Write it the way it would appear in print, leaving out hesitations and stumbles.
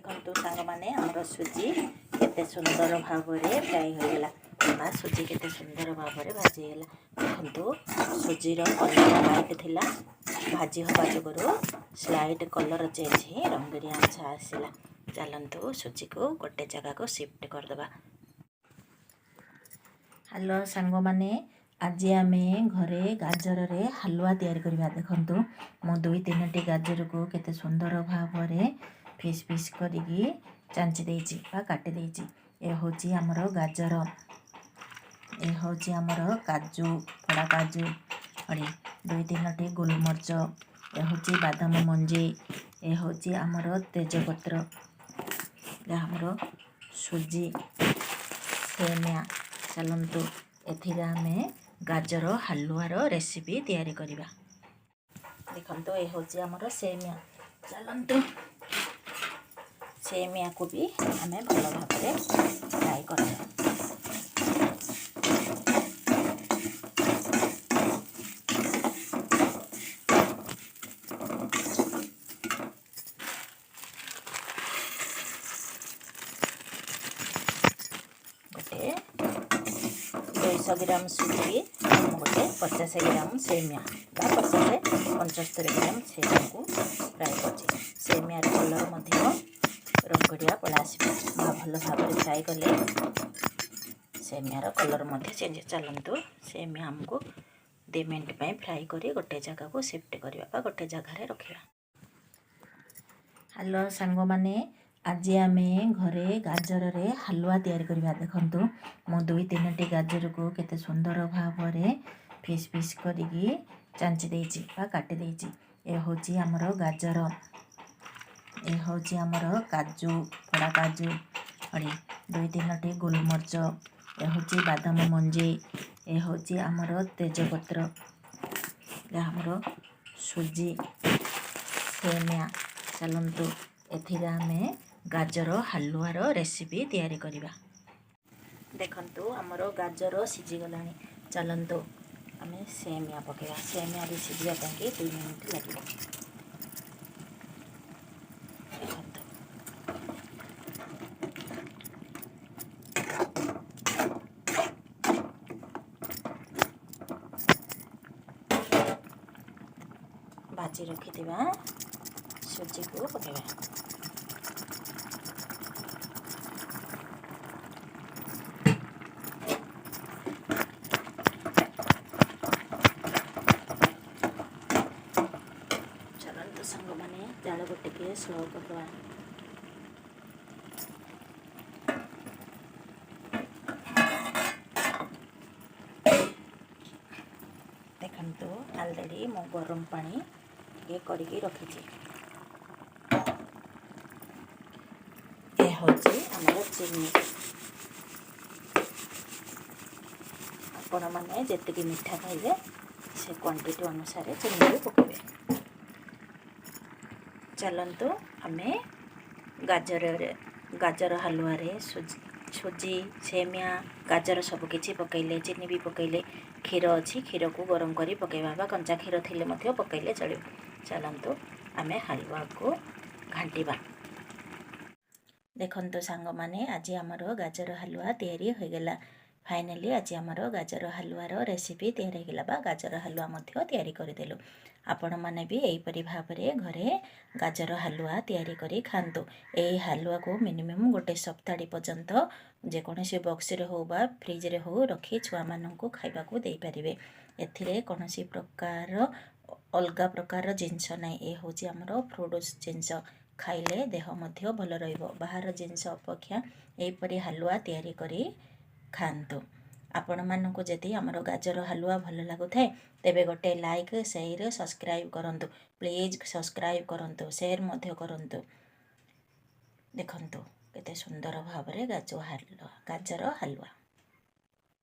देखो सांग मैंने आमर सुजी केते सुंदर भाव में फ्राई होगला बा सुजी केते सुंदर भाव में भाजीगला। देखो सुजीर कलर व्हाइट थिला भाजी हवा जोगुरु स्लाइट कलर चेंज ही रंगरिया अंश आसला। चलतु सुजी को गोटे जगह को शिफ्ट करदे। हेलो सांग मैंने आज आम घरे गाजर रे हलुआ तैयारी करवा। देखंतु मु 2-3टी गाजर को केते सुंदर भाव में फिस फिस करिकी चांची देइची बा काटी देइची। ए होची हमर गाजर, ए होची हमर काजू फड़ा काजू अड़ी 2-3टी गोलमर्च, ए होची बादाम मंजी, ए होची हमर तेजपत्र, ए हमर सुजी सेमिया। चलतु एथिरे आमे गाजर हलुआर रेसिपी तैयारी करवा। देखंतु ए होची हमर सेमिया। चलतु सेमिया को भी आमे भल भाव में फ्राई करवा। गोटे 200 ग्राम सुजी गोटे 50 ग्राम सेमिया बा 50-75 ग्राम सेमिया को फ्राई कर सेमियार कलर रंगड़िया पड़ा आसो भल भाव में फ्राई कले सेमियार कलर चेंज। चलतु सेमिया आमको 2 मिनट फ्राई कर गोटे जगह को शिफ्ट करवा गोटे जगह रखा। हेलो सांग मैंने आज आम घरे गाजर रे हलुआ तैयारी करवा। देखंतु मु 2-3टी गाजर को केते सुंदर भाव में फिस फिस करिकी चांची देइची बा काटी देइची। ए होची हमर गाजर, ए होची हमर काजू फड़ा काजू अड़ी 2-3टी गोलमर्च, ए होची बादाम मंजी, ए होची हमर तेजपत्र, ए हमर सुजी सेमिया। चलतु एथिरे आमे गाजर हलुआर रेसिपी तैयारी करवा। देखंतु हमर गाजर सिझी गलानी। चलतु आमे सेमिया पकेवा। सेमिया भी सिझिया पाके 2 मिनिट लगे। भाजी रखिथिबा सुजी को पकेवा। चलतु सांग मैंने जाल गोटे स्लो करवा। देखंतु ऑलरेडी मो गरम पानी ये करके रखी। ये होची हमर चीनी। आपण माने जेतिकी मिठा खाइबे से क्वांटिटी अनुसार चीनी भी पकेबे। चलतु आमे गाजर हलुआ रे सुजी सेमिया गाजर सब किछि पकैले चीनी भी पकैले क्षीर अच्छी क्षीर को गरम करी पकेबा बा कंचा क्षीर थिले मध्य पकैले चलिबो। चलतु आमे हलुआ को घांटीबा। देखंतु सांग माने आज हमर गाजर हलुआ तैयारी हो गला। फाइनली आज हमर गाजर हलुआर रेसिपी तैयारी हो गला बा गाजर हलुआ मध्य तैयारी करदेलु। आपण माने भी एहीपरि भाव में घरे गाजर हलुआ तैयारी करी खांतु। एही हलुआ को मिनिमम गोटे सप्ताह पर्यंत जेकोसी बॉक्स रे हो बा फ्रिज रे हो रखी छुआ माननकु खाइबा को देई परिबे। एथिरे कोनोसी प्रकार अलगा प्रकार जिनस नै। ए होची हमर फ्रूट्स जिनस खाइले देह मध्य भल रहिबो। बाहर जिनस अपेक्षा एहीपरि हलुआ तैयारी करी खांतु। आपण मानकु जदि हमर गाजर हलुआ भल लागुथाय तेबे गोटे लाइक शेयर सब्सक्राइब करंतु। प्लीज सब्सक्राइब करंतु शेयर मध्य करंतु। देखंतु केते सुंदर भाव में गाजर हलुआ।